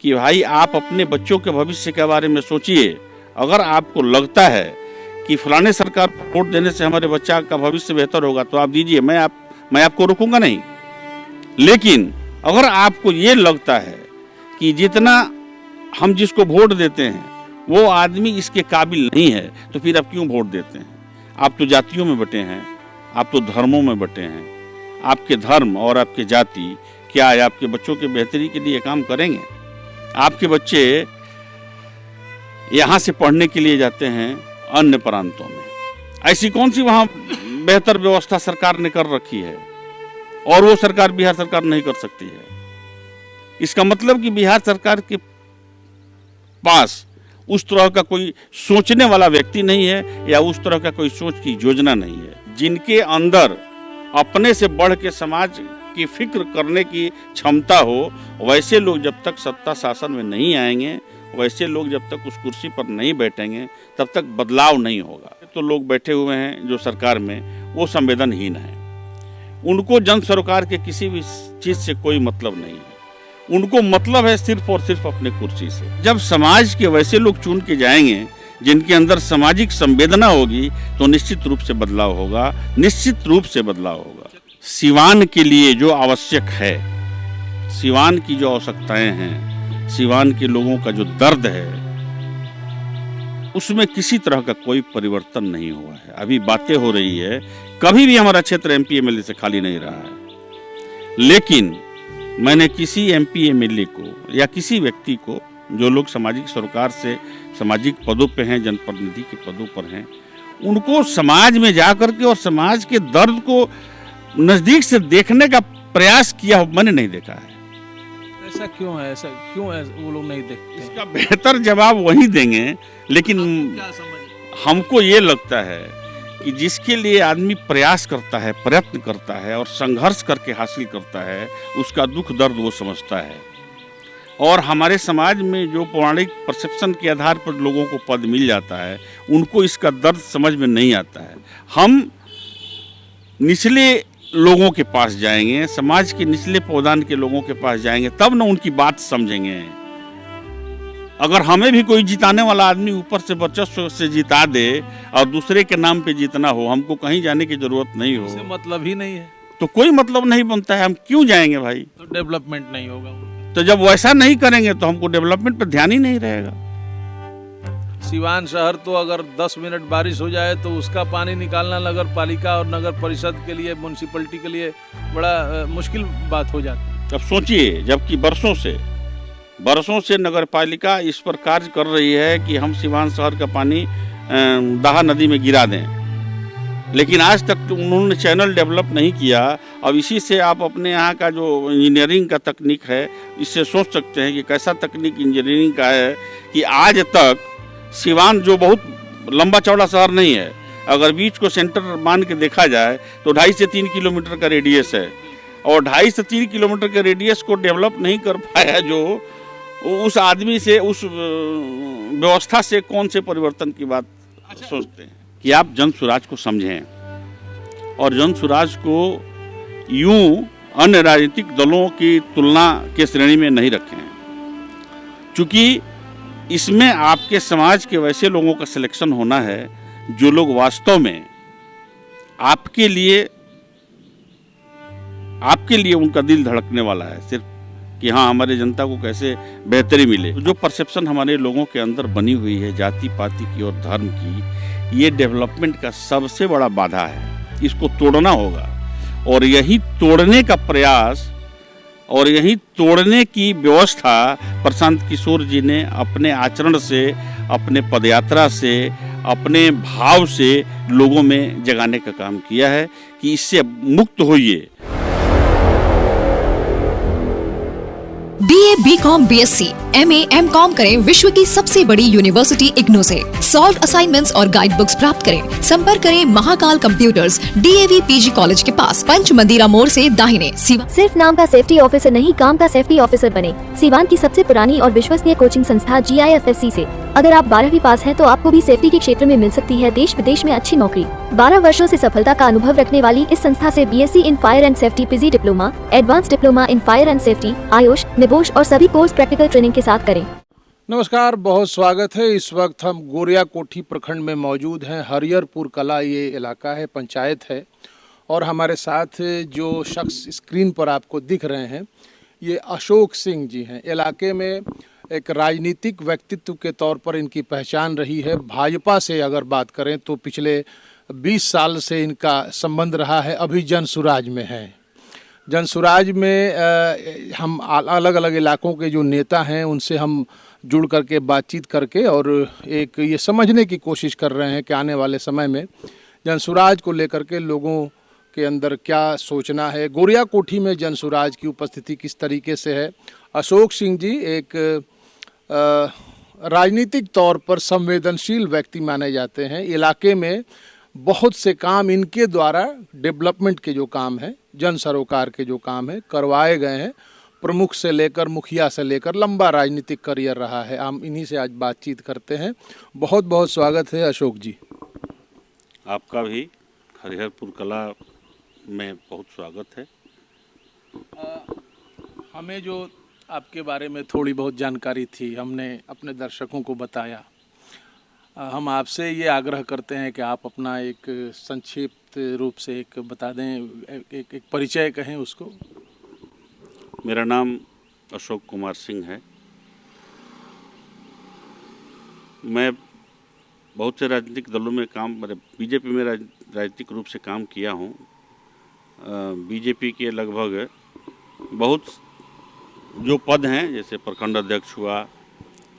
कि भाई आप अपने बच्चों के भविष्य के बारे में सोचिए। अगर आपको लगता है कि फलाने सरकार को वोट देने से हमारे बच्चा का भविष्य बेहतर होगा तो आप दीजिए, मैं आपको रोकूंगा नहीं। लेकिन अगर आपको ये लगता है कि जितना हम जिसको वोट देते हैं वो आदमी इसके काबिल नहीं है, तो फिर आप क्यों वोट देते हैं? आप तो जातियों में बटे हैं, आप तो धर्मों में बटे हैं। आपके धर्म और आपके जाति क्या है आपके बच्चों के बेहतरी के लिए काम करेंगे? आपके बच्चे यहाँ से पढ़ने के लिए जाते हैं अन्य प्रांतों में, ऐसी कौन सी वहाँ बेहतर व्यवस्था सरकार ने कर रखी है और वो सरकार बिहार सरकार नहीं कर सकती है? इसका मतलब कि बिहार सरकार के पास उस तरह का कोई सोचने वाला व्यक्ति नहीं है या उस तरह का कोई सोच की योजना नहीं है। जिनके अंदर अपने से बढ़ के समाज की फिक्र करने की क्षमता हो, वैसे लोग जब तक सत्ता शासन में नहीं आएंगे, वैसे लोग जब तक उस कुर्सी पर नहीं बैठेंगे, तब तक बदलाव नहीं होगा। तो लोग बैठे हुए हैं जो सरकार में, वो संवेदनहीन है। उनको जन सरोकार के किसी भी चीज़ से कोई मतलब नहीं है। उनको मतलब है सिर्फ और सिर्फ अपने कुर्सी से। जब समाज के वैसे लोग चुन के जाएंगे जिनके अंदर सामाजिक संवेदना होगी, तो निश्चित रूप से बदलाव होगा, निश्चित रूप से बदलाव होगा। सिवान के लिए जो आवश्यक है, सिवान की जो आवश्यकताएं हैं, सिवान के लोगों का जो दर्द है, उसमें किसी तरह का कोई परिवर्तन नहीं हुआ है। अभी बातें हो रही है, कभी भी हमारा क्षेत्र एमपी एमएलए से खाली नहीं रहा है। लेकिन मैंने किसी एमपी एमएलए को या किसी व्यक्ति को, जो लोग सामाजिक सरोकार से सामाजिक पदों पे हैं, जनप्रतिनिधि के पदों पर हैं, उनको समाज में जाकर के और समाज के दर्द को नज़दीक से देखने का प्रयास किया मैंने नहीं देखा है। ऐसा क्यों है? ऐसा क्यों है वो लोग नहीं देखते? इसका बेहतर जवाब वही देंगे, लेकिन हमको ये लगता है कि जिसके लिए आदमी प्रयास करता है, प्रयत्न करता है और संघर्ष करके हासिल करता है, उसका दुख दर्द वो समझता है। और हमारे समाज में जो पौराणिक परसेप्शन के आधार पर लोगों को पद मिल जाता है, उनको इसका दर्द समझ में नहीं आता है। हम निचले लोगों के पास जाएंगे, समाज के निचले पौधान के लोगों के पास जाएंगे, तब न उनकी बात समझेंगे। अगर हमें भी कोई जिताने वाला आदमी ऊपर से वर्चस्व से जिता दे और दूसरे के नाम पे जीतना हो, हमको कहीं जाने की जरूरत नहीं हो, इससे मतलब ही नहीं है, तो कोई मतलब नहीं बनता है। हम क्यों जाएंगे भाई? तो डेवलपमेंट नहीं होगा। तो जब वैसा नहीं करेंगे तो हमको डेवलपमेंट पर ध्यान ही नहीं रहेगा। सिवान शहर तो अगर 10 मिनट बारिश हो जाए तो उसका पानी निकालना नगर पालिका और नगर परिषद के लिए, म्यूनसिपलिटी के लिए बड़ा मुश्किल बात हो जाती है। अब सोचिए, जबकि बरसों से नगर पालिका इस पर कार्य कर रही है कि हम सिवान शहर का पानी दाहा नदी में गिरा दें, लेकिन आज तक उन्होंने चैनल डेवलप नहीं किया। अब इसी से आप अपने यहाँ का जो इंजीनियरिंग का तकनीक है, इससे सोच सकते हैं कि कैसा तकनीक इंजीनियरिंग का है कि आज तक सिवान, जो बहुत लंबा चौड़ा शहर नहीं है, अगर बीच को सेंटर मान के देखा जाए तो 2.5 से 3 किलोमीटर का रेडियस है, और 2.5 से 3 किलोमीटर के रेडियस को डेवलप नहीं कर पाया, जो उस आदमी से, उस व्यवस्था से कौन से परिवर्तन की बात सोचते हैं? कि आप जन सुराज को समझें और जन सुराज को यूं अन्य राजनीतिक दलों की तुलना के श्रेणी में नहीं रखें, क्योंकि इसमें आपके समाज के वैसे लोगों का सिलेक्शन होना है जो लोग वास्तव में आपके लिए उनका दिल धड़कने वाला है, सिर्फ कि हाँ हमारे जनता को कैसे बेहतरी मिले। जो परसेप्शन हमारे लोगों के अंदर बनी हुई है जाति पाति की और धर्म की, ये डेवलपमेंट का सबसे बड़ा बाधा है। इसको तोड़ना होगा, और यही तोड़ने का प्रयास और यही तोड़ने की व्यवस्था प्रशांत किशोर जी ने अपने आचरण से, अपने पदयात्रा से, अपने भाव से लोगों में जगाने का काम किया है कि इससे मुक्त होइए। BA, BCom, BSc, MA, MCom करें विश्व की सबसे बड़ी यूनिवर्सिटी इग्नू से। सॉल्व असाइनमेंट्स और गाइड बुक्स प्राप्त करें। संपर्क करें Mahakal computers, DAV PG college के पास, पंच मंदिरा मोड़ से दाहिने, सिवान। सिर्फ नाम का सेफ्टी ऑफिसर नहीं, काम का सेफ्टी ऑफिसर बने। सिवान की सबसे पुरानी और विश्वसनीय कोचिंग संस्था GIFSC से अगर आप 12वीं पास हैं तो आपको भी सेफ्टी के क्षेत्र में मिल सकती है देश विदेश में अच्छी नौकरी। 12 वर्षों से सफलता का अनुभव रखने वाली इस संस्था से BSc in fire and safety, PG diploma, advance diploma in fire and safety, Ayush, NEBOSH और सभी कोर्स प्रैक्टिकल ट्रेनिंग के साथ करें। नमस्कार, बहुत स्वागत है। इस वक्त हम गोरिया कोठी प्रखंड में मौजूद हैं। हरिहरपुर कला ये इलाका है, पंचायत है। और हमारे साथ जो शख्स स्क्रीन पर आपको दिख रहे हैं ये अशोक सिंह जी हैं। इलाके में एक राजनीतिक व्यक्तित्व के तौर पर इनकी पहचान रही है। भाजपा से अगर बात करें तो पिछले 20 साल से इनका संबंध रहा है। अभी जनसुराज में है। जनसुराज में हम अलग अलग इलाकों के जो नेता हैं उनसे हम जुड़ करके बातचीत करके और एक ये समझने की कोशिश कर रहे हैं कि आने वाले समय में जनसुराज को लेकर के लोगों के अंदर क्या सोचना है, गोरिया कोठी में जनसुराज की उपस्थिति किस तरीके से है। अशोक सिंह जी एक राजनीतिक तौर पर संवेदनशील व्यक्ति माने जाते हैं। इलाके में बहुत से काम इनके द्वारा डेवलपमेंट के जो काम हैं, जन सरोकार के जो काम हैं करवाए गए हैं। प्रमुख से लेकर मुखिया से लेकर लंबा राजनीतिक करियर रहा है। हम इन्हीं से आज बातचीत करते हैं। बहुत बहुत स्वागत है अशोक जी। आपका भी हरिहरपुर कला में बहुत स्वागत है। हमें जो आपके बारे में थोड़ी बहुत जानकारी थी हमने अपने दर्शकों को बताया। हम आपसे ये आग्रह करते हैं कि आप अपना एक संक्षिप्त रूप से एक बता दें, एक परिचय कहें उसको। मेरा नाम अशोक कुमार सिंह है। मैं बहुत से राजनीतिक दलों में बीजेपी में राजनीतिक रूप से काम किया हूँ। बीजेपी के लगभग बहुत जो पद हैं, जैसे प्रखंड अध्यक्ष हुआ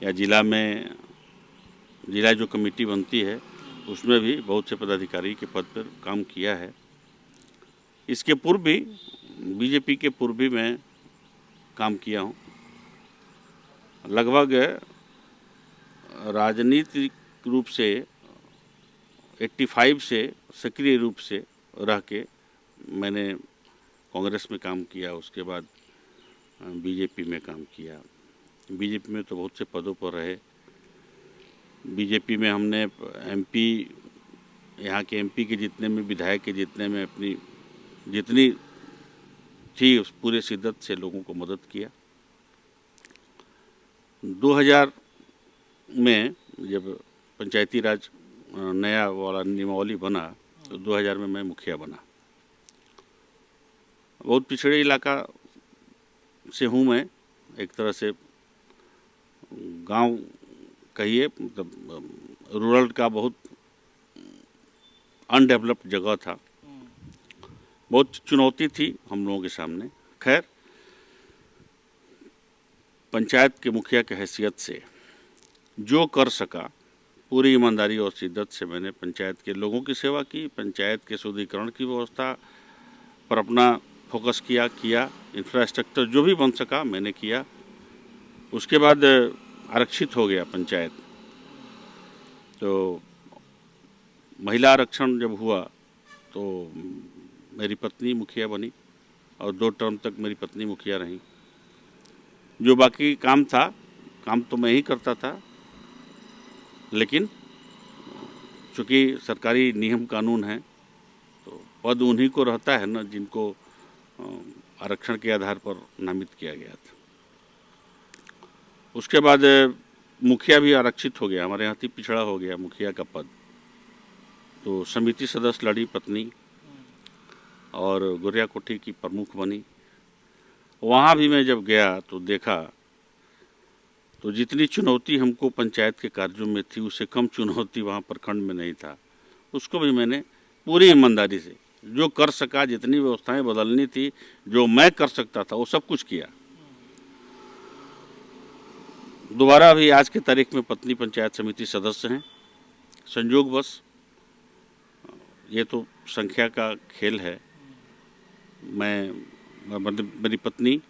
या जिला जो कमेटी बनती है उसमें भी बहुत से पदाधिकारी के पद पर काम किया है। इसके पूर्व भी बीजेपी के पूर्व भी मैं काम किया हूँ। लगभग राजनीतिक रूप से 85 से सक्रिय रूप से रह के मैंने कांग्रेस में काम किया, उसके बाद बीजेपी में काम किया। बीजेपी में तो बहुत से पदों पर रहे। बीजेपी में हमने एमपी, यहाँ के एमपी के जितने में, विधायक के जितने में अपनी जितनी थी उस पूरे शिद्दत से लोगों को मदद किया। 2000 में जब पंचायती राज नया वाला नियमावली बना तो 2000 में मैं मुखिया बना। बहुत पिछड़े इलाका से हूँ मैं, एक तरह से गांव कहिए, मतलब रूरल का बहुत अनडेवलप्ड जगह था। बहुत चुनौती थी हम लोगों के सामने। खैर, पंचायत के मुखिया की हैसियत से जो कर सका पूरी ईमानदारी और शिद्दत से मैंने पंचायत के लोगों की सेवा की, पंचायत के सुदृढ़ीकरण की व्यवस्था पर अपना फोकस किया। इंफ्रास्ट्रक्चर जो भी बन सका मैंने किया। उसके बाद आरक्षित हो गया पंचायत, तो महिला आरक्षण जब हुआ तो मेरी पत्नी मुखिया बनी और 2 टर्म तक मेरी पत्नी मुखिया रही। जो बाकी काम था, काम तो मैं ही करता था, लेकिन चूँकि सरकारी नियम कानून है तो पद उन्हीं को रहता है ना जिनको आरक्षण के आधार पर नामित किया गया था। उसके बाद मुखिया भी आरक्षित हो गया, हमारे यहाँ अति पिछड़ा हो गया मुखिया का पद। तो समिति सदस्य लड़ी पत्नी और गोरिया कोठी की प्रमुख बनी। वहाँ भी मैं जब गया तो देखा तो जितनी चुनौती हमको पंचायत के कार्यों में थी उससे कम चुनौती वहाँ प्रखंड में नहीं था। उसको भी मैंने पूरी ईमानदारी से जो कर सका, जितनी व्यवस्थाएं बदलनी थी, जो मैं कर सकता था, वो सब कुछ किया। दोबारा भी आज की तारीख में पत्नी पंचायत समिति सदस्य हैं। संयोगवश ये तो संख्या का खेल है, मेरी पत्नी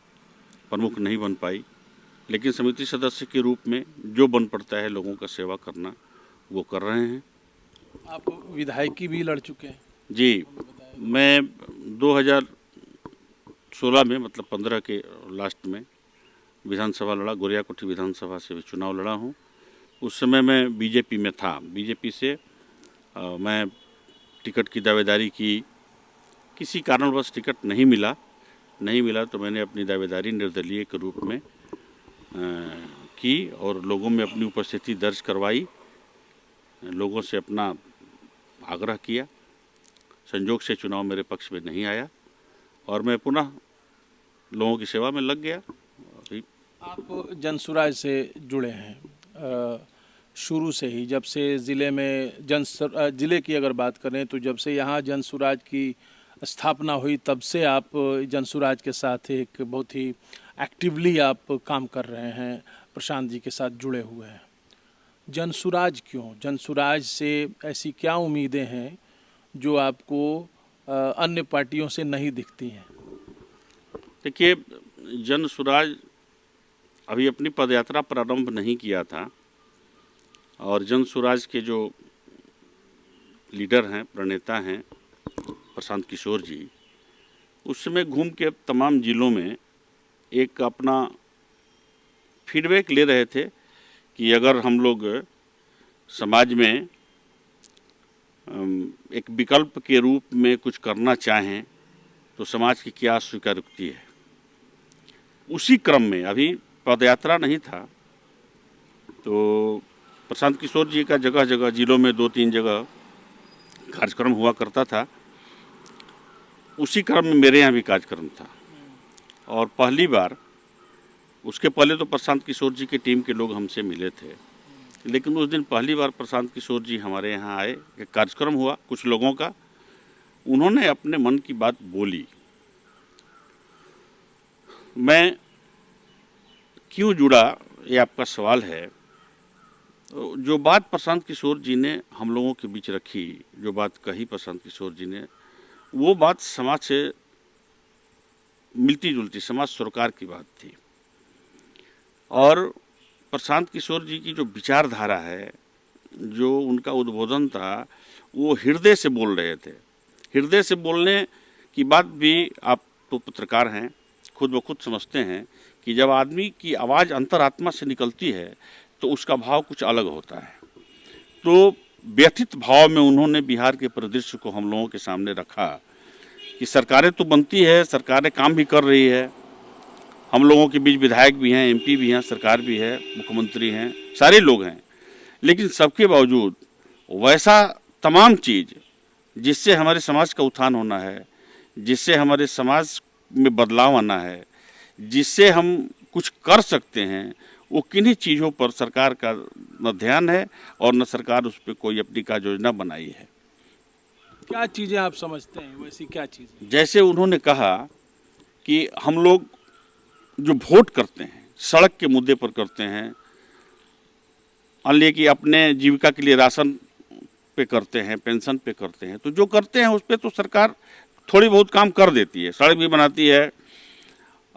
प्रमुख नहीं बन पाई, लेकिन समिति सदस्य के रूप में जो बन पड़ता है लोगों का सेवा करना वो कर रहे हैं। आप विधायकी भी लड़ चुके हैं? जी, मैं 2016 में, मतलब 15 के लास्ट में विधानसभा लड़ा, गोरिया कोठी विधानसभा से भी चुनाव लड़ा हूँ। उस समय मैं बीजेपी में था। बीजेपी से मैं टिकट की दावेदारी की, किसी कारणवश टिकट नहीं मिला तो मैंने अपनी दावेदारी निर्दलीय के रूप में की और लोगों में अपनी उपस्थिति दर्ज करवाई, लोगों से अपना आग्रह किया। संजोग से चुनाव मेरे पक्ष में नहीं आया और मैं पुनः लोगों की सेवा में लग गया। अभी आप जनसुराज से जुड़े हैं शुरू से ही, जब से ज़िले में ज़िले की अगर बात करें तो जब से यहाँ जनसुराज की स्थापना हुई तब से आप जनसुराज के साथ एक बहुत ही एक्टिवली आप काम कर रहे हैं, प्रशांत जी के साथ जुड़े हुए हैं। जनसुराज क्यों? जनसुराज से ऐसी क्या उम्मीदें हैं जो आपको अन्य पार्टियों से नहीं दिखती हैं? देखिए, जनसुराज अभी अपनी पदयात्रा प्रारंभ नहीं किया था और जनसुराज के जो लीडर हैं, प्रणेता हैं प्रशांत किशोर जी, उस समय घूम के तमाम जिलों में एक अपना फीडबैक ले रहे थे कि अगर हम लोग समाज में एक विकल्प के रूप में कुछ करना चाहें तो समाज की क्या स्वीकारोक्ति है। उसी क्रम में अभी पदयात्रा नहीं था तो प्रशांत किशोर जी का जगह जगह जिलों में 2-3 जगह कार्यक्रम हुआ करता था। उसी क्रम में मेरे यहाँ भी कार्यक्रम था और पहली बार, उसके पहले तो प्रशांत किशोर जी की टीम के लोग हमसे मिले थे, लेकिन उस दिन पहली बार प्रशांत किशोर जी हमारे यहाँ आए। एक कार्यक्रम हुआ कुछ लोगों का, उन्होंने अपने मन की बात बोली। मैं क्यों जुड़ा, ये आपका सवाल है। जो बात प्रशांत किशोर जी ने हम लोगों के बीच रखी, जो बात कही प्रशांत किशोर जी ने, वो बात समाज से मिलती जुलती, समाज सरोकार की बात थी। और प्रशांत किशोर जी की जो विचारधारा है, जो उनका उद्बोधन था, वो हृदय से बोल रहे थे। हृदय से बोलने की बात भी, आप तो पत्रकार हैं, खुद ब खुद समझते हैं कि जब आदमी की आवाज़ अंतरात्मा से निकलती है तो उसका भाव कुछ अलग होता है। तो व्यथित भाव में उन्होंने बिहार के परिदृश्य को हम लोगों के सामने रखा कि सरकारें तो बनती है, सरकारें काम भी कर रही है, हम लोगों के बीच विधायक भी हैं, एमपी भी हैं, सरकार भी है, मुख्यमंत्री हैं, सारे लोग हैं, लेकिन सबके बावजूद वैसा तमाम चीज़ जिससे हमारे समाज का उत्थान होना है, जिससे हमारे समाज में बदलाव आना है, जिससे हम कुछ कर सकते हैं, वो किन्हीं चीज़ों पर सरकार का न ध्यान है और न सरकार उस पर कोई अपनी कार्य योजना बनाई है। क्या चीज़ें आप समझते हैं, वैसी क्या चीज़ें? जैसे उन्होंने कहा कि हम लोग जो वोट करते हैं, सड़क के मुद्दे पर करते हैं, अन्य कि अपने जीविका के लिए राशन पे करते हैं, पेंशन पे करते हैं, तो जो करते हैं उस पर तो सरकार थोड़ी बहुत काम कर देती है, सड़क भी बनाती है,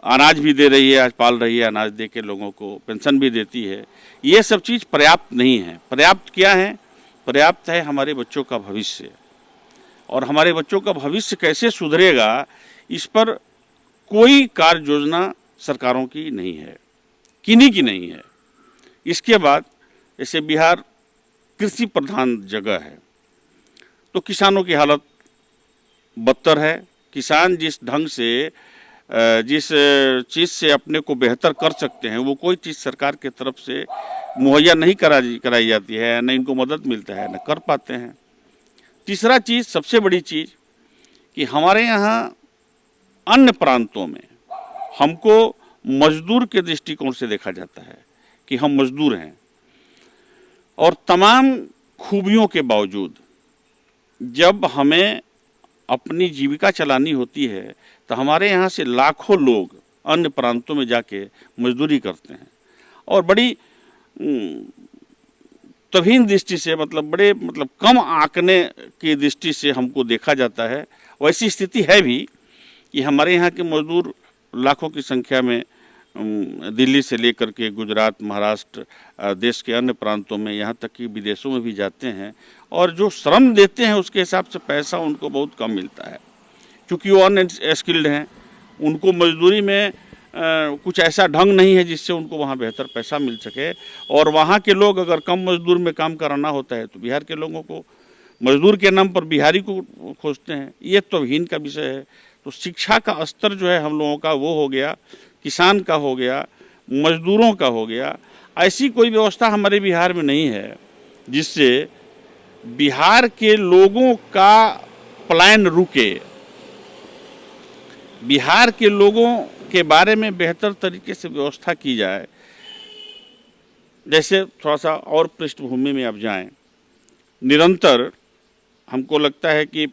अनाज भी दे रही है, आज पाल रही है, अनाज दे के लोगों को पेंशन भी देती है। ये सब चीज़ पर्याप्त नहीं है। पर्याप्त क्या है? पर्याप्त है हमारे बच्चों का भविष्य, और हमारे बच्चों का भविष्य कैसे सुधरेगा, इस पर कोई कार्य योजना सरकारों की नहीं है, किन्हीं की नहीं है। इसके बाद जैसे बिहार कृषि प्रधान जगह है, तो किसानों की हालत बदतर है। किसान जिस ढंग से, जिस चीज़ से अपने को बेहतर कर सकते हैं, वो कोई चीज़ सरकार के तरफ से मुहैया नहीं कराई जाती है, न इनको मदद मिलता है, न कर पाते हैं। तीसरा चीज़, सबसे बड़ी चीज़, कि हमारे यहाँ अन्य प्रांतों में हमको मजदूर के दृष्टिकोण से देखा जाता है कि हम मजदूर हैं, और तमाम खूबियों के बावजूद जब हमें अपनी जीविका चलानी होती है तो हमारे यहाँ से लाखों लोग अन्य प्रांतों में जाके मजदूरी करते हैं, और बड़ी तवीन दृष्टि से, मतलब कम आंकने की दृष्टि से हमको देखा जाता है। वैसी स्थिति है भी कि हमारे यहाँ के मजदूर लाखों की संख्या में दिल्ली से लेकर के गुजरात, महाराष्ट्र, देश के अन्य प्रांतों में, यहाँ तक कि विदेशों में भी जाते हैं, और जो श्रम देते हैं उसके हिसाब से पैसा उनको बहुत कम मिलता है, क्योंकि वो अनस्किल्ड हैं। उनको मजदूरी में कुछ ऐसा ढंग नहीं है जिससे उनको वहाँ बेहतर पैसा मिल सके। और वहाँ के लोग अगर कम मजदूर में काम कराना होता है तो बिहार के लोगों को मजदूर के नाम पर बिहारी को खोजते हैं। ये तौहीन का विषय है। तो शिक्षा का स्तर जो है हम लोगों का वो हो गया, किसान का हो गया, मजदूरों का हो गया। ऐसी कोई व्यवस्था हमारे बिहार में नहीं है जिससे बिहार के लोगों का पलायन रुके, बिहार के लोगों के बारे में बेहतर तरीके से व्यवस्था की जाए। जैसे थोड़ा सा और पृष्ठभूमि में अब जाएं, निरंतर हमको लगता है कि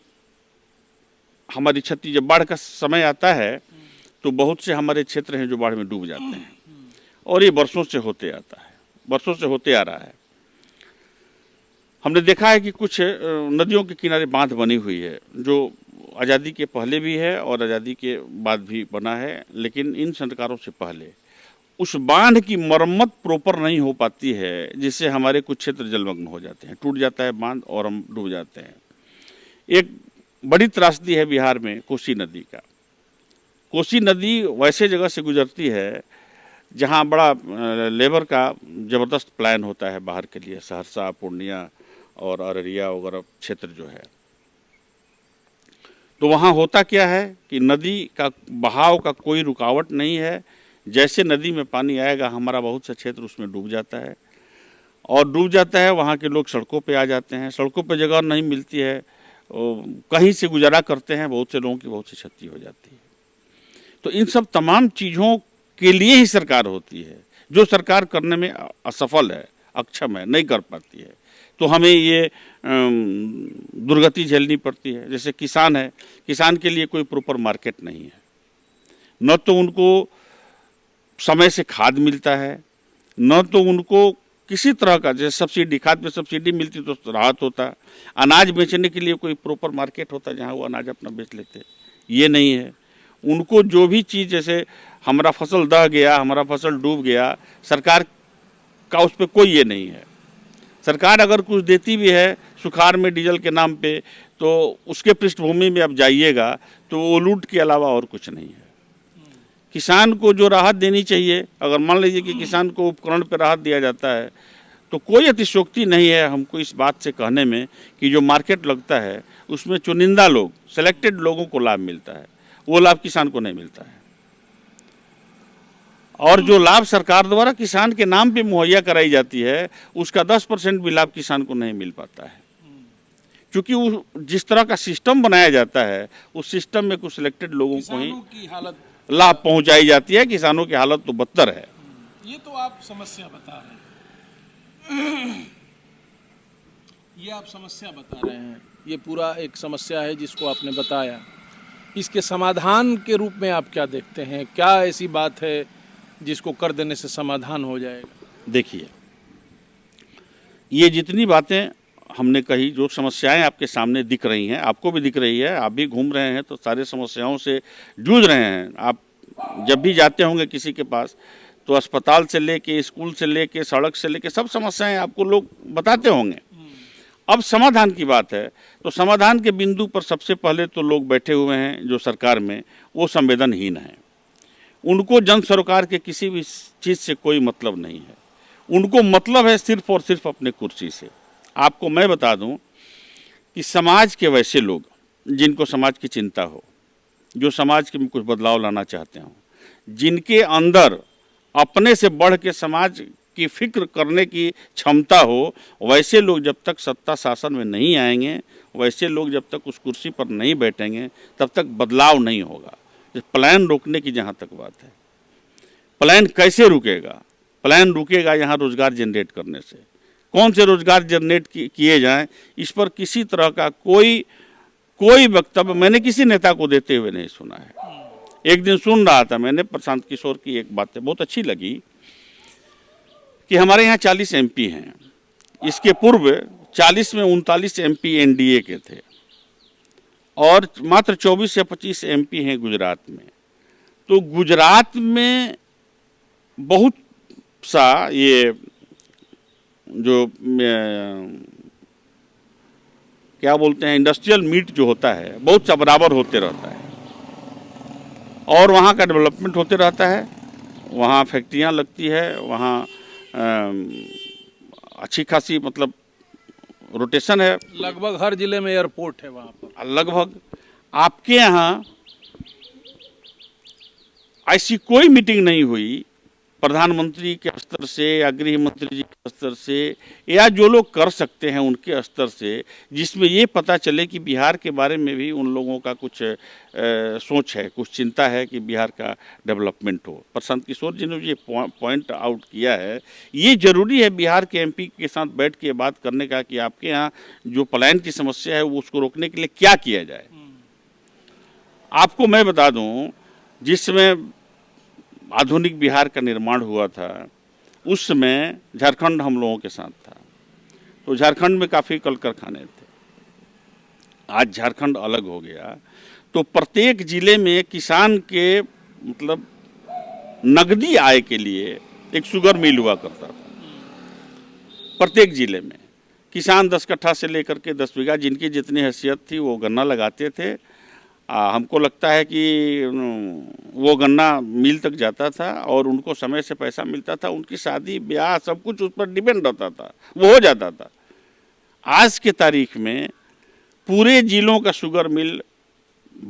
हमारी क्षति, जब बाढ़ का समय आता है तो बहुत से हमारे क्षेत्र हैं जो बाढ़ में डूब जाते हैं, और ये वर्षों से होते आता है, वर्षों से होते आ रहा है। हमने देखा है कि कुछ नदियों के किनारे बांध बनी हुई है जो आज़ादी के पहले भी है और आज़ादी के बाद भी बना है, लेकिन इन सरकारों से पहले उस बांध की मरम्मत प्रॉपर नहीं हो पाती है, जिससे हमारे कुछ क्षेत्र जलमग्न हो जाते हैं, टूट जाता है बांध और हम डूब जाते हैं। एक बड़ी त्रासदी है बिहार में कोसी नदी का। कोसी नदी वैसे जगह से गुजरती है जहाँ बड़ा लेबर का ज़बरदस्त प्लान होता है बाहर के लिए, सहरसा, पूर्णिया और अररिया वगैरह क्षेत्र जो है। तो वहाँ होता क्या है कि नदी का बहाव का कोई रुकावट नहीं है। जैसे नदी में पानी आएगा हमारा बहुत सा क्षेत्र उसमें डूब जाता है, और डूब जाता है वहाँ के लोग सड़कों पे आ जाते हैं, सड़कों पे जगह नहीं मिलती है, कहीं से गुजारा करते हैं, बहुत से लोगों की बहुत सी क्षति हो जाती है। तो इन सब तमाम चीज़ों के लिए ही सरकार होती है। जो सरकार करने में असफल है, अक्षम है, नहीं कर पाती है, तो हमें ये दुर्गति झेलनी पड़ती है। जैसे किसान है, किसान के लिए कोई प्रॉपर मार्केट नहीं है, न तो उनको समय से खाद मिलता है, न तो उनको किसी तरह का, जैसे सब्सिडी, खाद पे सब्सिडी मिलती तो राहत होता, अनाज बेचने के लिए कोई प्रॉपर मार्केट होता जहाँ वो अनाज अपना बेच लेते, ये नहीं है। उनको जो भी चीज़, जैसे हमारा फसल दह गया, हमारा फसल डूब गया, सरकार का उस पर कोई ये नहीं है। सरकार अगर कुछ देती भी है सुखाड़ में डीजल के नाम पे, तो उसके पृष्ठभूमि में अब जाइएगा तो वो लूट के अलावा और कुछ नहीं है। किसान को जो राहत देनी चाहिए, अगर मान लीजिए कि किसान को उपकरण पर राहत दिया जाता है, तो कोई अतिशयोक्ति नहीं है हमको इस बात से कहने में कि जो मार्केट लगता है उसमें चुनिंदा लोग, सेलेक्टेड लोगों को लाभ मिलता है, वो लाभ किसान को नहीं मिलता है। और जो लाभ सरकार द्वारा किसान के नाम पे मुहैया कराई जाती है, उसका 10% भी लाभ किसान को नहीं मिल पाता है, क्योंकि जिस तरह का सिस्टम बनाया जाता है उस सिस्टम में कुछ सिलेक्टेड लोगों को ही लाभ पहुंचाई जाती है। किसानों की हालत तो बदतर है। ये तो आप समस्या बता रहे हैं, ये आप समस्या बता रहे हैं, ये पूरा एक समस्या है जिसको आपने बताया। इसके समाधान के रूप में आप क्या देखते हैं? क्या ऐसी बात है जिसको कर देने से समाधान हो जाएगा? देखिए, ये जितनी बातें हमने कही, जो समस्याएं आपके सामने दिख रही हैं, आपको भी दिख रही है, आप भी घूम रहे हैं तो सारे समस्याओं से जूझ रहे हैं। आप जब भी जाते होंगे किसी के पास तो अस्पताल से लेके, स्कूल से लेके, सड़क से लेके सब समस्याएं आपको लोग बताते होंगे। अब समाधान की बात है तो समाधान के बिंदु पर सबसे पहले तो लोग बैठे हुए हैं जो सरकार में, वो संवेदनहीन हैं। उनको जन सरोकार के किसी भी चीज़ से कोई मतलब नहीं है। उनको मतलब है सिर्फ और सिर्फ अपने कुर्सी से। आपको मैं बता दूं कि समाज के वैसे लोग जिनको समाज की चिंता हो, जो समाज के में कुछ बदलाव लाना चाहते हो, जिनके अंदर अपने से बढ़ के समाज की फिक्र करने की क्षमता हो, वैसे लोग जब तक सत्ता शासन में नहीं आएंगे, वैसे लोग जब तक उस कुर्सी पर नहीं बैठेंगे, तब तक बदलाव नहीं होगा। प्लान रोकने की जहाँ तक बात है, प्लान कैसे रुकेगा? प्लान रुकेगा यहाँ रोजगार जनरेट करने से। कौन से रोजगार जनरेट किए जाएं, इस पर किसी तरह का कोई वक्तव्य मैंने किसी नेता को देते हुए नहीं सुना है। एक दिन सुन रहा था मैंने प्रशांत किशोर की एक बात बहुत अच्छी लगी कि हमारे यहाँ 40 MP हैं, इसके पूर्व 40 में 39 MP NDA के थे और मात्र 24 या 25 MP हैं गुजरात में। तो गुजरात में बहुत सा ये जो क्या बोलते हैं इंडस्ट्रियल मीट जो होता है, बहुत सा बराबर होते रहता है। और वहाँ का डेवलपमेंट होते रहता है, वहाँ फैक्ट्रियाँ लगती है, वहाँ अच्छी खासी मतलब रोटेशन है। लगभग हर जिले में एयरपोर्ट है वहाँ पर। लगभग आपके यहाँ ऐसी कोई मीटिंग नहीं हुई प्रधानमंत्री के स्तर से या गृह मंत्री जी के स्तर से या जो लोग कर सकते हैं उनके स्तर से, जिसमें ये पता चले कि बिहार के बारे में भी उन लोगों का कुछ सोच है, कुछ चिंता है कि बिहार का डेवलपमेंट हो। प्रशांत किशोर जी ने ये पॉइंट आउट किया है, ये जरूरी है बिहार के एमपी के साथ बैठ के बात करने का कि आपके यहाँ जो पलायन की समस्या है वो उसको रोकने के लिए क्या किया जाए। आपको मैं बता दूं, जिस समय आधुनिक बिहार का निर्माण हुआ था उस समय झारखंड हम लोगों के साथ था, तो झारखंड में काफ़ी कल कारखाने थे। आज झारखंड अलग हो गया तो प्रत्येक जिले में किसान के मतलब नगदी आय के लिए एक शुगर मिल हुआ करता था। प्रत्येक जिले में किसान 10 कट्ठा से लेकर के 10 बीघा जिनकी जितनी हैसियत थी वो गन्ना लगाते थे। हमको लगता है कि वो गन्ना मिल तक जाता था और उनको समय से पैसा मिलता था, उनकी शादी ब्याह सब कुछ उस पर डिपेंड रहता था, वो हो जाता था। आज के तारीख में पूरे जिलों का शुगर मिल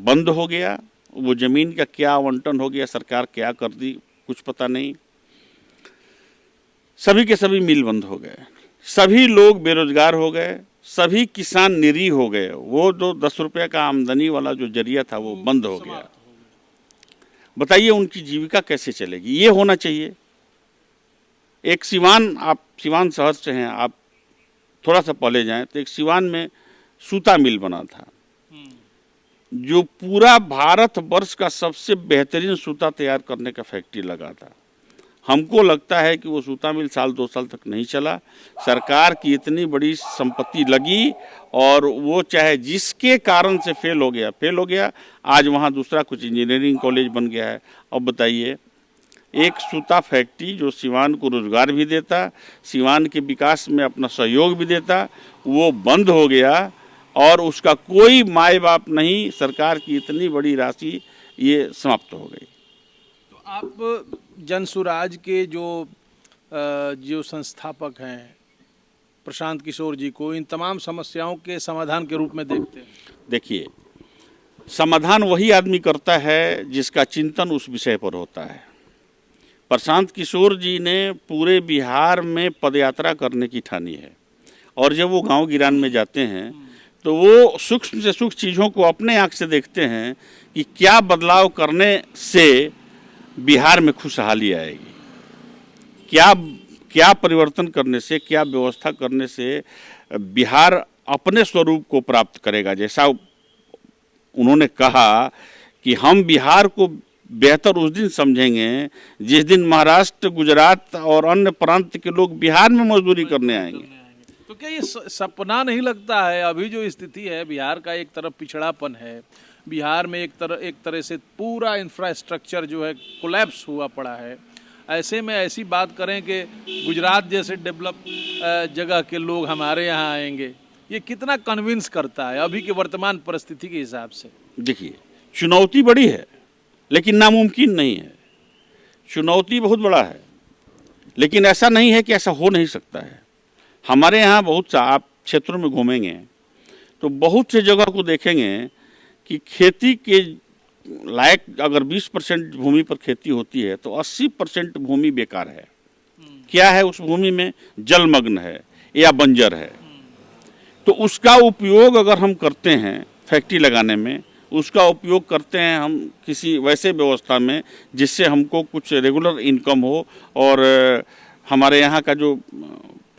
बंद हो गया, वो ज़मीन का क्या आवंटन हो गया, सरकार क्या कर दी कुछ पता नहीं। सभी के सभी मिल बंद हो गए, सभी लोग बेरोजगार हो गए, सभी किसान निरीह हो गए। वो जो 10 रुपये का आमदनी वाला जो जरिया था वो बंद हो गया। बताइए उनकी जीविका कैसे चलेगी? ये होना चाहिए। एक सिवान, आप सिवान शहर से हैं, आप थोड़ा सा पहले जाएं तो एक सिवान में सूता मिल बना था जो पूरा भारत वर्ष का सबसे बेहतरीन सूता तैयार करने का फैक्ट्री लगा था। हमको लगता है कि वो सूता मिल साल 2 साल तक नहीं चला। सरकार की इतनी बड़ी संपत्ति लगी और वो चाहे जिसके कारण से फेल हो गया। आज वहाँ दूसरा कुछ इंजीनियरिंग कॉलेज बन गया है। अब बताइए, एक सूता फैक्ट्री जो सिवान को रोजगार भी देता, सिवान के विकास में अपना सहयोग भी देता, वो बंद हो गया और उसका कोई माए बाप नहीं। सरकार की इतनी बड़ी राशि ये समाप्त हो गई। तो आप जनसुराज के जो संस्थापक हैं प्रशांत किशोर जी को इन तमाम समस्याओं के समाधान के रूप में देखते हैं? देखिए, समाधान वही आदमी करता है जिसका चिंतन उस विषय पर होता है। प्रशांत किशोर जी ने पूरे बिहार में पदयात्रा करने की ठानी है और जब वो गांव गिरान में जाते हैं तो वो सूक्ष्म से सूक्ष्म चीज़ों को अपने आँख से देखते हैं कि क्या बदलाव करने से बिहार में खुशहाली आएगी, क्या परिवर्तन करने से, क्या व्यवस्था करने से बिहार अपने स्वरूप को प्राप्त करेगा। जैसा उन्होंने कहा कि हम बिहार को बेहतर उस दिन समझेंगे जिस दिन महाराष्ट्र, गुजरात और अन्य प्रांत के लोग बिहार में मजदूरी करने आएंगे। तो क्या ये सपना नहीं लगता है? अभी जो स्थिति है बिहार का, एक तरफ पिछड़ापन है बिहार में, एक तरह से पूरा इंफ्रास्ट्रक्चर जो है कोलैप्स हुआ पड़ा है। ऐसे में ऐसी बात करें कि गुजरात जैसे डेवलप जगह के लोग हमारे यहाँ आएंगे, ये कितना कन्विंस करता है अभी के वर्तमान परिस्थिति के हिसाब से? देखिए, चुनौती बड़ी है लेकिन नामुमकिन नहीं है। चुनौती बहुत बड़ा है लेकिन ऐसा नहीं है कि ऐसा हो नहीं सकता है। हमारे यहाँ बहुत सा, आप क्षेत्रों में घूमेंगे तो बहुत से जगह को देखेंगे कि खेती के लायक अगर 20% भूमि पर खेती होती है तो 80% भूमि बेकार है। क्या है उस भूमि में? जलमग्न है या बंजर है। तो उसका उपयोग अगर हम करते हैं फैक्ट्री लगाने में, उसका उपयोग करते हैं हम किसी वैसे व्यवस्था में जिससे हमको कुछ रेगुलर इनकम हो और हमारे यहाँ का जो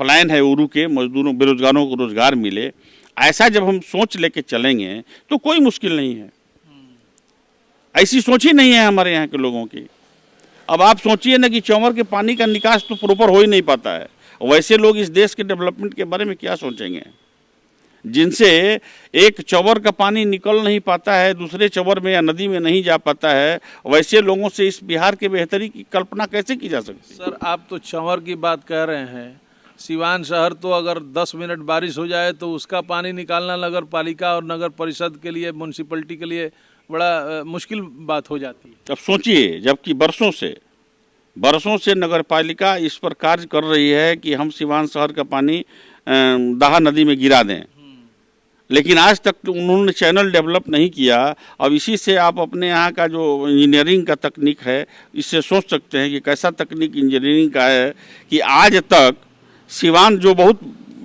पलायन है वो रुके, मजदूरों बेरोजगारों को रोजगार मिले, ऐसा जब हम सोच लेके चलेंगे तो कोई मुश्किल नहीं है। ऐसी सोच ही नहीं है हमारे यहाँ के लोगों की। अब आप सोचिए ना कि चौमर के पानी का निकास तो प्रॉपर हो ही नहीं पाता है, वैसे लोग इस देश के डेवलपमेंट के बारे में क्या सोचेंगे? जिनसे एक चौबर का पानी निकल नहीं पाता है, दूसरे चौबर में या नदी में नहीं जा पाता है, वैसे लोगों से इस बिहार के बेहतरी की कल्पना कैसे की जा सकती है? सर, आप तो चौवर की बात कह रहे हैं। सिवान शहर तो अगर 10 मिनट बारिश हो जाए तो उसका पानी निकालना नगर पालिका और नगर परिषद के लिए, म्यूनसिपलिटी के लिए बड़ा मुश्किल बात हो जाती है। अब सोचिए, जबकि बरसों से नगर पालिका इस पर कार्य कर रही है कि हम सिवान शहर का पानी दाहा नदी में गिरा दें, लेकिन आज तक उन्होंने चैनल डेवलप नहीं किया। अब इसी से आप अपने यहाँ का जो इंजीनियरिंग का तकनीक है, इससे सोच सकते हैं कि कैसा तकनीक इंजीनियरिंग का है कि आज तक सिवान जो बहुत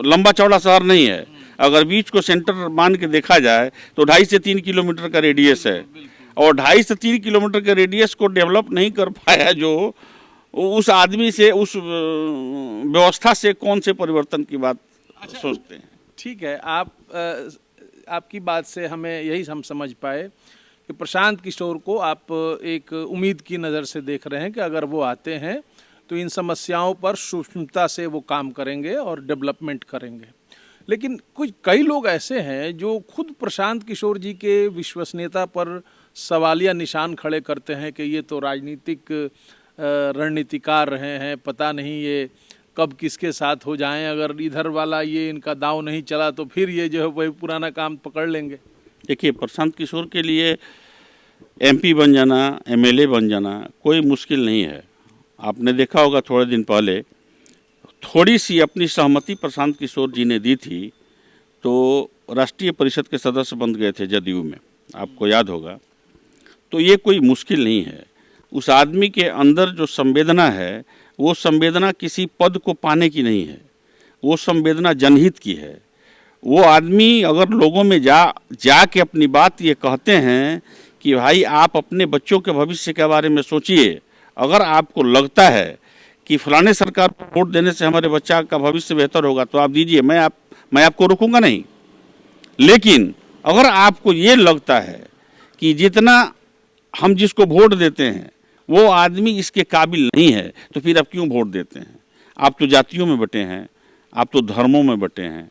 लंबा चौड़ा शहर नहीं है, अगर बीच को सेंटर मान के देखा जाए तो 2.5 से 3 किलोमीटर का रेडियस है, और 2.5 से 3 किलोमीटर के रेडियस को डेवलप नहीं कर पाया जो उस आदमी से, उस व्यवस्था से कौन से परिवर्तन की बात सोचते हैं। ठीक है, आपकी बात से हमें यही हम समझ पाए कि प्रशांत किशोर को आप एक उम्मीद की नज़र से देख रहे हैं कि अगर वो आते हैं तो इन समस्याओं पर सूक्ष्मता से वो काम करेंगे और डेवलपमेंट करेंगे। लेकिन कई लोग ऐसे हैं जो खुद प्रशांत किशोर जी के विश्वसनीयता पर सवालिया निशान खड़े करते हैं कि ये तो राजनीतिक रणनीतिकार रहे हैं, पता नहीं ये कब किसके साथ हो जाएं, अगर इधर वाला ये इनका दांव नहीं चला तो फिर ये जो है वही पुराना काम पकड़ लेंगे। देखिए, प्रशांत किशोर के लिए MP बन जाना, MLA बन जाना कोई मुश्किल नहीं है। आपने देखा होगा थोड़े दिन पहले थोड़ी सी अपनी सहमति प्रशांत किशोर जी ने दी थी तो राष्ट्रीय परिषद के सदस्य बन गए थे जदयू में, आपको याद होगा। तो ये कोई मुश्किल नहीं है। उस आदमी के अंदर जो संवेदना है, वो संवेदना किसी पद को पाने की नहीं है, वो संवेदना जनहित की है। वो आदमी अगर लोगों में जा के अपनी बात ये कहते हैं कि भाई आप अपने बच्चों के भविष्य के बारे में सोचिए, अगर आपको लगता है कि फलाने सरकार को वोट देने से हमारे बच्चा का भविष्य बेहतर होगा तो आप दीजिए, मैं आपको रोकूंगा नहीं। लेकिन अगर आपको ये लगता है कि जितना हम जिसको वोट देते हैं वो आदमी इसके काबिल नहीं है तो फिर आप क्यों वोट देते हैं? आप तो जातियों में बटे हैं, आप तो धर्मों में बटे हैं।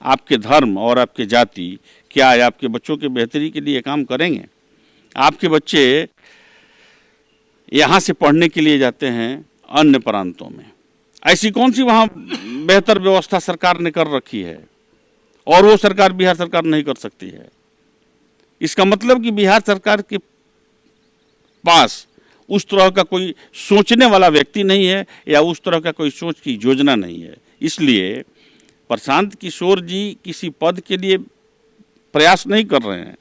आपके धर्म और आपके जाति क्या है आपके बच्चों के बेहतरी के लिए काम करेंगे? आपके बच्चे यहाँ से पढ़ने के लिए जाते हैं अन्य प्रांतों में, ऐसी कौन सी वहाँ बेहतर व्यवस्था सरकार ने कर रखी है और वो सरकार बिहार सरकार नहीं कर सकती है? इसका मतलब कि बिहार सरकार के पास उस तरह का कोई सोचने वाला व्यक्ति नहीं है या उस तरह का कोई सोच की योजना नहीं है। इसलिए प्रशांत किशोर जी किसी पद के लिए प्रयास नहीं कर रहे हैं,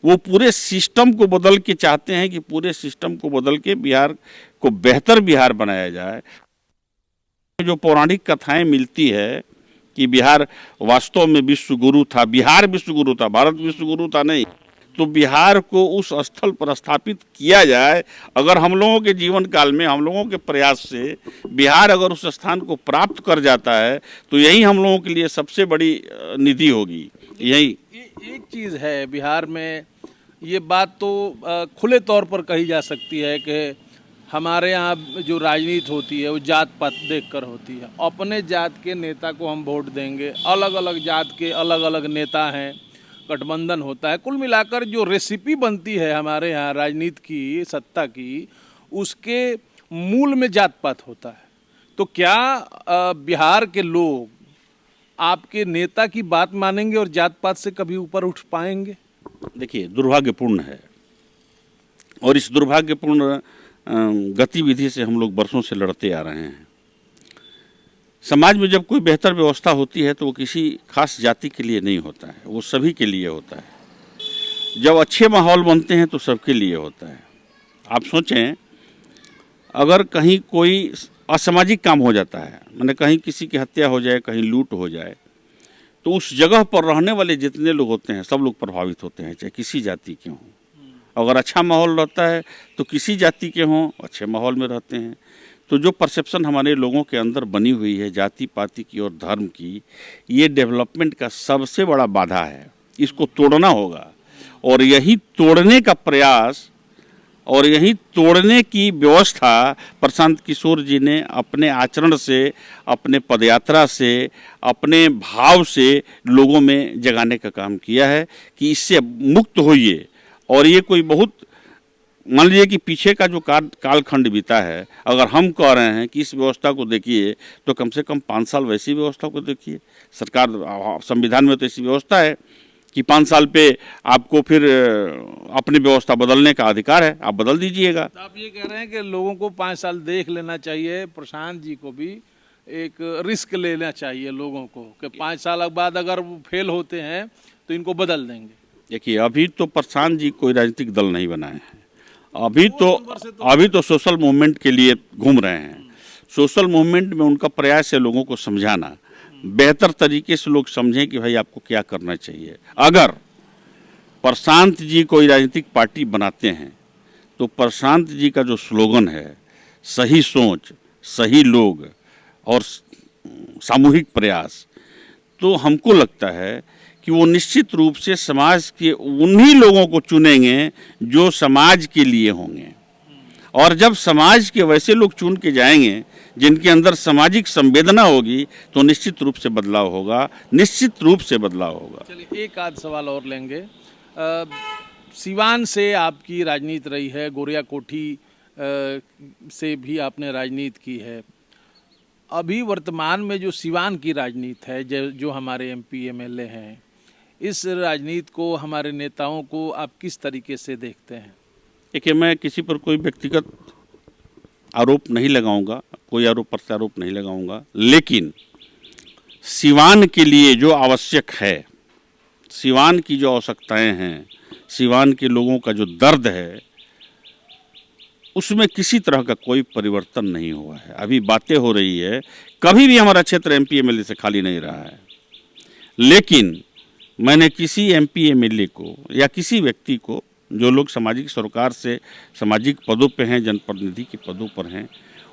वो पूरे सिस्टम को बदल के चाहते हैं कि पूरे सिस्टम को बदल के बिहार को बेहतर बिहार बनाया जाए। जो पौराणिक कथाएं मिलती है कि बिहार वास्तव में विश्व गुरु था, बिहार विश्व गुरु था, भारत विश्व गुरु था नहीं, तो बिहार को उस स्थल पर स्थापित किया जाए। अगर हम लोगों के जीवन काल में हम लोगों के प्रयास से बिहार अगर उस स्थान को प्राप्त कर जाता है तो यही हम लोगों के लिए सबसे बड़ी निधि होगी। यही एक चीज़ है बिहार में, ये बात तो खुले तौर पर कही जा सकती है कि हमारे यहाँ जो राजनीति होती है वो जात पात देख कर होती है। अपने जात के नेता को हम वोट देंगे, अलग अलग जात के अलग अलग नेता हैं, गठबंधन होता है। कुल मिलाकर जो रेसिपी बनती है हमारे यहाँ राजनीति की, सत्ता की, उसके मूल में जात पात होता है। तो क्या बिहार के लोग आपके नेता की बात मानेंगे और जात पात से कभी ऊपर उठ पाएंगे? देखिए, दुर्भाग्यपूर्ण है और इस दुर्भाग्यपूर्ण गतिविधि से हम लोग बरसों से लड़ते आ रहे हैं। समाज में जब कोई बेहतर व्यवस्था होती है तो वो किसी खास जाति के लिए नहीं होता है, वो सभी के लिए होता है। जब अच्छे माहौल बनते हैं तो सबके लिए होता है। आप सोचें, अगर कहीं कोई असामाजिक काम हो जाता है, माने कहीं किसी की हत्या हो जाए, कहीं लूट हो जाए, तो उस जगह पर रहने वाले जितने लोग होते हैं सब लोग प्रभावित होते हैं, चाहे किसी जाति के हों। अगर अच्छा माहौल रहता है तो किसी जाति के हों अच्छे माहौल में रहते हैं। तो जो परसेप्शन हमारे लोगों के अंदर बनी हुई है जाति पाति की और धर्म की, ये डेवलपमेंट का सबसे बड़ा बाधा है। इसको तोड़ना होगा और यही तोड़ने का प्रयास और यही तोड़ने की व्यवस्था प्रशांत किशोर जी ने अपने आचरण से, अपने पदयात्रा से, अपने भाव से लोगों में जगाने का काम किया है कि इससे मुक्त होइए। और ये कोई बहुत, मान लीजिए कि पीछे का जो कालखंड बीता है, अगर हम कह रहे हैं कि इस व्यवस्था को देखिए तो कम से कम 5 साल वैसी व्यवस्था को देखिए। सरकार, संविधान में तो ऐसी व्यवस्था है कि 5 साल पे आपको फिर अपनी व्यवस्था बदलने का अधिकार है, आप बदल दीजिएगा। तो आप ये कह रहे हैं कि लोगों को 5 साल देख लेना चाहिए, प्रशांत जी को भी एक रिस्क लेना चाहिए लोगों को कि 5 साल बाद अगर वो फेल होते हैं तो इनको बदल देंगे। देखिए, अभी तो प्रशांत जी कोई राजनीतिक दल नहीं बनाए हैं, अभी तो सोशल मूवमेंट के लिए घूम रहे हैं। सोशल मूवमेंट में उनका प्रयास है लोगों को समझाना, बेहतर तरीके से लोग समझें कि भाई आपको क्या करना चाहिए। अगर प्रशांत जी कोई राजनीतिक पार्टी बनाते हैं तो प्रशांत जी का जो स्लोगन है, सही सोच, सही लोग और सामूहिक प्रयास, तो हमको लगता है कि वो निश्चित रूप से समाज के उन्हीं लोगों को चुनेंगे जो समाज के लिए होंगे। और जब समाज के वैसे लोग चुन के जाएंगे जिनके अंदर सामाजिक संवेदना होगी तो निश्चित रूप से बदलाव होगा, निश्चित रूप से बदलाव होगा। चलिए एक आध सवाल और लेंगे। सिवान से आपकी राजनीति रही है, गोरिया कोठी से भी आपने राजनीति की है। अभी वर्तमान में जो सिवान की राजनीति है, जो हमारे एमपी एमएलए हैं, इस राजनीति को, हमारे नेताओं को आप किस तरीके से देखते हैं? देखिए, मैं किसी पर कोई व्यक्तिगत आरोप नहीं लगाऊंगा, कोई आरोप प्रत्यारोप नहीं लगाऊंगा, लेकिन सिवान के लिए जो आवश्यक है, सिवान की जो आवश्यकताएं हैं, सिवान के लोगों का जो दर्द है, उसमें किसी तरह का कोई परिवर्तन नहीं हुआ है। अभी बातें हो रही है, कभी भी हमारा क्षेत्र एमपी एमएलए से खाली नहीं रहा है, लेकिन मैंने किसी एमपी एमएलए को या किसी व्यक्ति को, जो लोग सामाजिक सरोकार से सामाजिक पदों पे हैं, जनप्रतिनिधि के पदों पर हैं,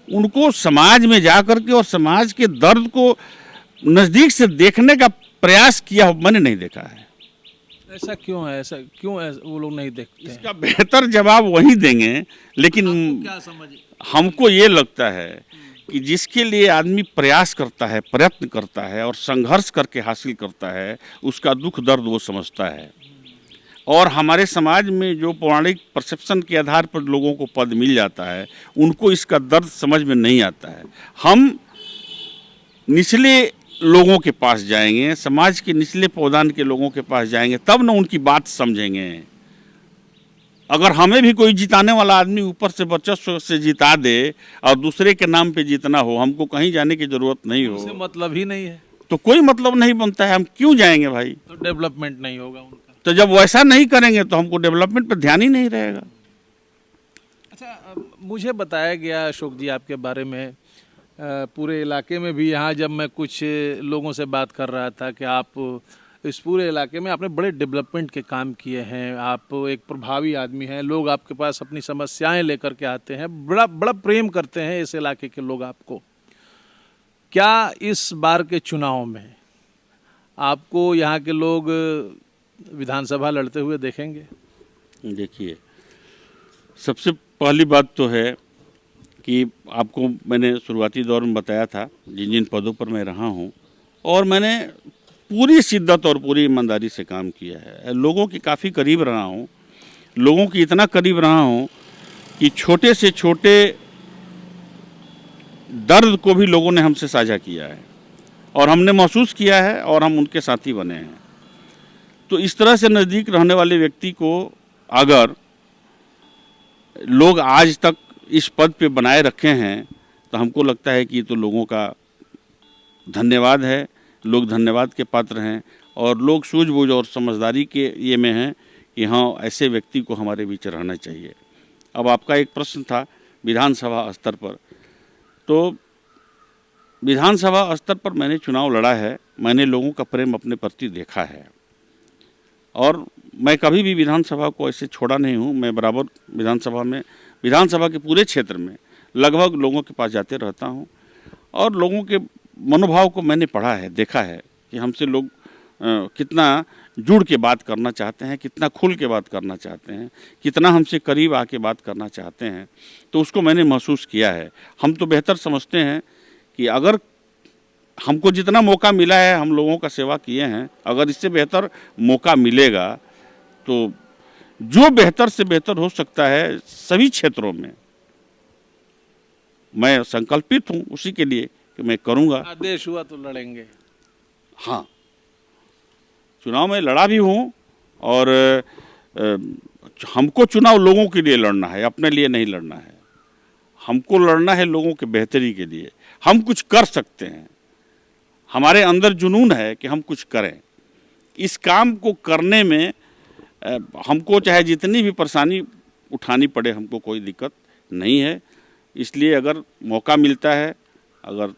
उनको समाज में जाकर के और समाज के दर्द को नज़दीक से देखने का प्रयास किया मैंने नहीं देखा है। ऐसा क्यों है? ऐसा क्यों वो लोग नहीं देखते हैं? इसका बेहतर जवाब वही देंगे, लेकिन क्या समझे? हमको ये लगता है कि जिसके लिए आदमी प्रयास करता है, प्रयत्न करता है और संघर्ष करके हासिल करता है, उसका दुख दर्द वो समझता है। और हमारे समाज में जो पौराणिक परसेप्शन के आधार पर लोगों को पद मिल जाता है, उनको इसका दर्द समझ में नहीं आता है। हम निचले लोगों के पास जाएंगे, समाज के निचले पौधान के लोगों के पास जाएंगे, तब न उनकी बात समझेंगे। अगर हमें भी कोई जिताने वाला आदमी ऊपर से वर्चस्व से जिता दे और दूसरे के नाम पे जीतना हो, हमको कहीं जाने की जरूरत नहीं हो, उससे मतलब ही नहीं है, तो कोई मतलब नहीं बनता है। हम क्यों जाएंगे भाई? तो डेवलपमेंट नहीं होगा उनका। तो जब वैसा नहीं करेंगे तो हमको डेवलपमेंट पर ध्यान ही नहीं रहेगा। अच्छा, मुझे बताया गया अशोक जी आपके बारे में, पूरे इलाके में भी, यहाँ जब मैं कुछ लोगों से बात कर रहा था कि आप इस पूरे इलाके में आपने बड़े डेवलपमेंट के काम किए हैं, आप एक प्रभावी आदमी हैं, लोग आपके पास अपनी समस्याएं लेकर के आते हैं, बड़ा बड़ा प्रेम करते हैं इस इलाके के लोग आपको। क्या इस बार के चुनाव में आपको यहाँ के लोग विधानसभा लड़ते हुए देखेंगे? देखिए, सबसे पहली बात तो है कि आपको मैंने शुरुआती दौर में बताया था जिन जिन पदों पर मैं रहा हूँ, और मैंने पूरी शिद्दत और पूरी ईमानदारी से काम किया है। लोगों के काफ़ी करीब रहा हूँ, लोगों की इतना करीब रहा हूँ कि छोटे से छोटे दर्द को भी लोगों ने हमसे साझा किया है और हमने महसूस किया है और हम उनके साथी बने हैं। तो इस तरह से नज़दीक रहने वाले व्यक्ति को अगर लोग आज तक इस पद पे बनाए रखे हैं तो हमको लगता है कि ये तो लोगों का धन्यवाद है, लोग धन्यवाद के पात्र हैं और लोग सूझबूझ और समझदारी के ये में हैं कि हाँ, ऐसे व्यक्ति को हमारे बीच रहना चाहिए। अब आपका एक प्रश्न था विधानसभा स्तर पर, तो विधानसभा स्तर पर मैंने चुनाव लड़ा है, मैंने लोगों का प्रेम अपने प्रति देखा है और मैं कभी भी विधानसभा को ऐसे छोड़ा नहीं हूँ। मैं बराबर विधानसभा के पूरे क्षेत्र में लगभग लोगों के पास जाते रहता हूँ और लोगों के मनोभाव को मैंने पढ़ा है, देखा है कि हमसे लोग कितना जुड़ के बात करना चाहते हैं, कितना खुल के बात करना चाहते हैं, कितना हमसे करीब आके बात करना चाहते हैं, तो उसको मैंने महसूस किया है। हम तो बेहतर समझते हैं कि अगर हमको जितना मौका मिला है, हम लोगों का सेवा किए हैं, अगर इससे बेहतर मौका मिलेगा तो जो बेहतर से बेहतर हो सकता है सभी क्षेत्रों में, मैं संकल्पित हूँ उसी के लिए कि मैं करूँगा। आदेश हुआ तो लड़ेंगे? हाँ, चुनाव में लड़ा भी हूँ और हमको चुनाव लोगों के लिए लड़ना है, अपने लिए नहीं लड़ना है। हमको लड़ना है लोगों के बेहतरी के लिए। हम कुछ कर सकते हैं, हमारे अंदर जुनून है कि हम कुछ करें। इस काम को करने में हमको चाहे जितनी भी परेशानी उठानी पड़े, हमको कोई दिक्कत नहीं है। इसलिए अगर मौका मिलता है, अगर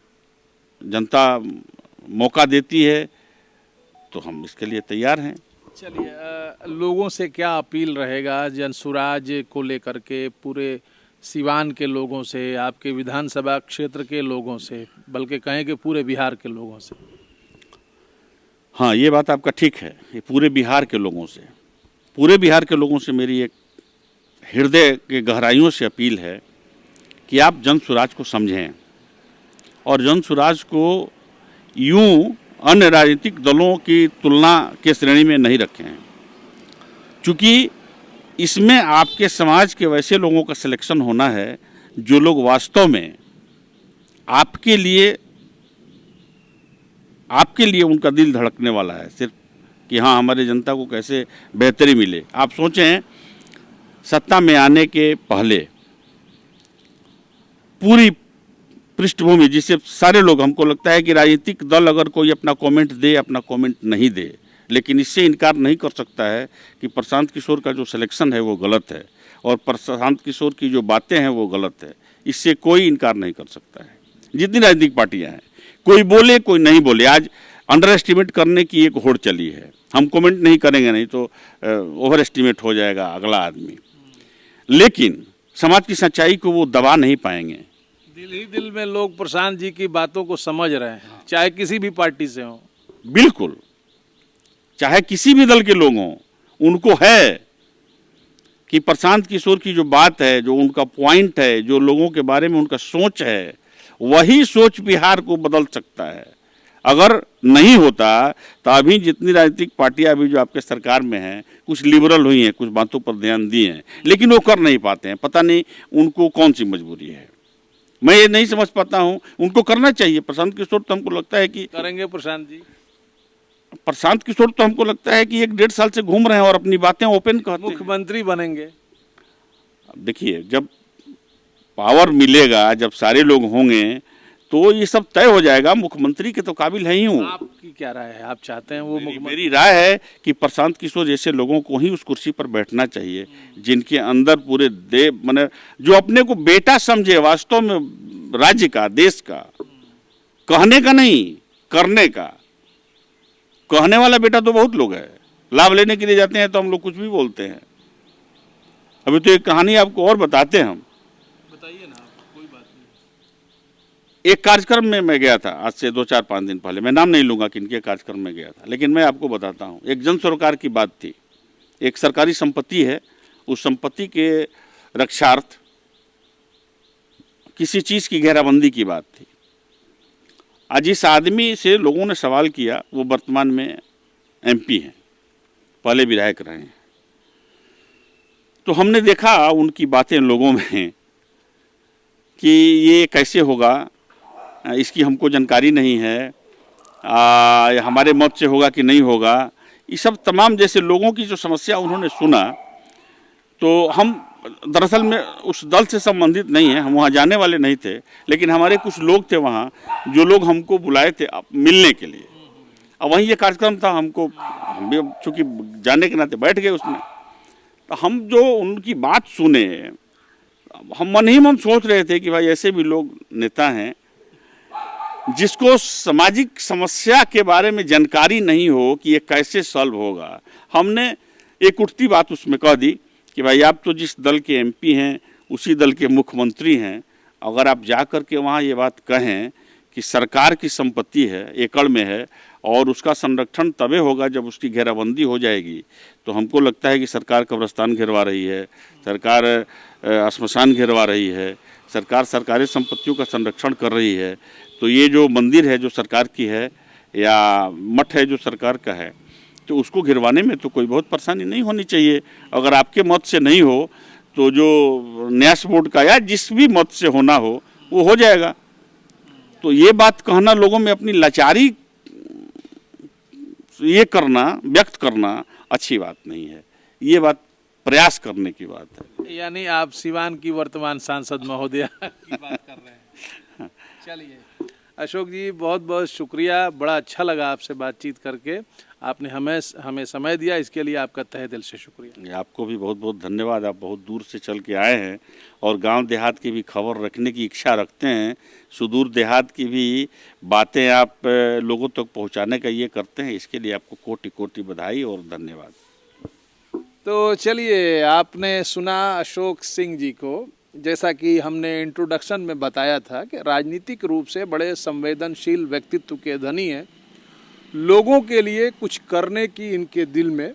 जनता मौका देती है तो हम इसके लिए तैयार हैं। चलिए, लोगों से क्या अपील रहेगा जनसुराज को लेकर के, पूरे सिवान के लोगों से, आपके विधानसभा क्षेत्र के लोगों से, बल्कि कहें कि पूरे बिहार के लोगों से? हाँ, ये बात आपका ठीक है। ये पूरे बिहार के लोगों से, पूरे बिहार के लोगों से मेरी एक हृदय के गहराइयों से अपील है कि आप जनसुराज को समझें और जनसुराज को यूं अन्य राजनीतिक दलों की तुलना के श्रेणी में नहीं रखें, क्योंकि इसमें आपके समाज के वैसे लोगों का सिलेक्शन होना है जो लोग वास्तव में आपके लिए उनका दिल धड़कने वाला है, सिर्फ कि हाँ हमारे जनता को कैसे बेहतरी मिले। आप सोचें, सत्ता में आने के पहले पूरी पृष्ठभूमि जिससे सारे लोग, हमको लगता है कि राजनीतिक दल अगर कोई अपना कमेंट दे, अपना कमेंट नहीं दे, लेकिन इससे इनकार नहीं कर सकता है कि प्रशांत किशोर का जो सिलेक्शन है वो गलत है और प्रशांत किशोर की जो बातें हैं वो गलत है। इससे कोई इनकार नहीं कर सकता है। जितनी राजनीतिक पार्टियां हैं, कोई बोले कोई नहीं बोले, आज अंडर एस्टिमेट करने की एक होड़ चली है। हम कमेंट नहीं करेंगे, नहीं तो ओवर एस्टिमेट हो जाएगा अगला आदमी, लेकिन समाज की सच्चाई को वो दबा नहीं पाएंगे। दिल ही दिल में लोग प्रशांत जी की बातों को समझ रहे हैं, चाहे किसी भी पार्टी से हो। बिल्कुल, चाहे किसी भी दल के लोग हों, उनको है कि प्रशांत किशोर की जो बात है, जो उनका पॉइंट है, जो लोगों के बारे में उनका सोच है, वही सोच बिहार को बदल सकता है। अगर नहीं होता तो अभी जितनी राजनीतिक पार्टियां अभी जो आपके सरकार में हैं, कुछ लिबरल हुई हैं, कुछ बातों पर ध्यान दिए हैं, लेकिन वो कर नहीं पाते हैं। पता नहीं उनको कौन सी मजबूरी है, मैं ये नहीं समझ पाता हूँ। उनको करना चाहिए। प्रशांत किशोर तो हमको लगता है कि करेंगे। प्रशांत किशोर तो हमको लगता है कि 1-1.5 साल से घूम रहे हैं और अपनी बातें ओपन कहते हैं। मुख्यमंत्री बनेंगे। देखिए, जब पावर मिलेगा, जब सारे लोग होंगे तो ये सब तय हो जाएगा। मुख्यमंत्री के तो काबिल है ही हूँ। आपकी क्या राय है? आप चाहते हैं वो मेरी राय है कि प्रशांत किशोर जैसे लोगों को ही उस कुर्सी पर बैठना चाहिए, जिनके अंदर पूरे माने जो अपने को बेटा समझे, वास्तव में राज्य का, देश का, कहने का नहीं करने का। कहने वाला बेटा तो बहुत लोग है, लाभ लेने के लिए जाते हैं तो हम लोग कुछ भी बोलते हैं। अभी तो एक कहानी आपको और बताते हैं। हम बताइए ना, कोई बात नहीं। एक कार्यक्रम में मैं गया था आज से 2-4-5 दिन पहले, मैं नाम नहीं लूंगा किनके कार्यक्रम में गया था, लेकिन मैं आपको बताता हूँ। एक जन सरोकार की बात थी। एक सरकारी संपत्ति है, उस संपत्ति के रक्षार्थ किसी चीज़ की घेराबंदी की बात थी। आज इस आदमी से लोगों ने सवाल किया, वो वर्तमान में MP हैं, पहले विधायक रहे हैं। तो हमने देखा उनकी बातें लोगों में कि ये कैसे होगा, इसकी हमको जानकारी नहीं है, हमारे मत से होगा कि नहीं होगा। ये सब तमाम जैसे लोगों की जो समस्या उन्होंने सुना, तो हम दरअसल में उस दल से संबंधित नहीं है, हम वहाँ जाने वाले नहीं थे, लेकिन हमारे कुछ लोग थे वहाँ, जो लोग हमको बुलाए थे मिलने के लिए। अब वहीं ये कार्यक्रम था, हम भी चूँकि जाने के नाते बैठ गए उसमें। तो हम जो उनकी बात सुने, हम मन ही मन सोच रहे थे कि भाई ऐसे भी लोग नेता हैं जिसको सामाजिक समस्या के बारे में जानकारी नहीं हो कि ये कैसे सॉल्व होगा। हमने एक उठती बात उसमें कह दी कि भाई आप तो जिस दल के MP हैं, उसी दल के मुख्यमंत्री हैं, अगर आप जा कर के वहाँ ये बात कहें कि सरकार की संपत्ति है, एकड़ में है, और उसका संरक्षण तबे होगा जब उसकी घेराबंदी हो जाएगी, तो हमको लगता है कि सरकार कब्रिस्तान घेरवा रही है, सरकार श्मशान घेरवा रही है, सरकार सरकारी संपत्तियों का संरक्षण कर रही है। तो ये जो मंदिर है जो सरकार की है, या मठ है जो सरकार का है, तो उसको गिरवाने में तो कोई बहुत परेशानी नहीं होनी चाहिए। अगर आपके मत से नहीं हो तो जो न्यास बोर्ड का या जिस भी मत से होना हो वो हो जाएगा। तो ये बात कहना, लोगों में अपनी लाचारी ये करना, व्यक्त करना अच्छी बात नहीं है। ये बात प्रयास करने की बात है। यानी आप सिवान की वर्तमान सांसद महोदया की बात कर रहे हैं। चलिए अशोक जी, बहुत बहुत शुक्रिया, बड़ा अच्छा लगा आपसे बातचीत करके। आपने हमें समय दिया, इसके लिए आपका तहे दिल से शुक्रिया। आपको भी बहुत बहुत धन्यवाद। आप बहुत दूर से चल के आए हैं और गांव देहात की भी खबर रखने की इच्छा रखते हैं, सुदूर देहात की भी बातें आप लोगों तक पहुंचाने का ये करते हैं, इसके लिए आपको कोटि कोटि बधाई और धन्यवाद। तो चलिए, आपने सुना अशोक सिंह जी को। जैसा कि हमने इंट्रोडक्शन में बताया था कि राजनीतिक रूप से बड़े संवेदनशील व्यक्तित्व के धनी हैं। लोगों के लिए कुछ करने की इनके दिल में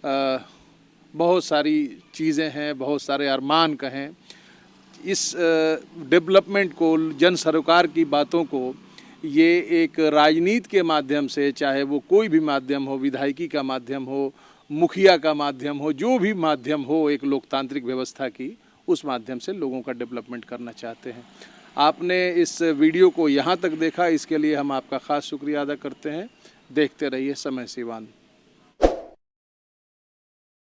बहुत सारी चीज़ें हैं, बहुत सारे अरमान कहें। इस डेवलपमेंट को, जन सरोकार की बातों को ये एक राजनीति के माध्यम से, चाहे वो कोई भी माध्यम हो, विधायकी का माध्यम हो, मुखिया का माध्यम हो, जो भी माध्यम हो एक लोकतांत्रिक व्यवस्था की, उस माध्यम से लोगों का डेवलपमेंट करना चाहते हैं। आपने इस वीडियो को यहाँ तक देखा, इसके लिए हम आपका ख़ास शुक्रिया अदा करते हैं। देखते रहिए समय सिवान।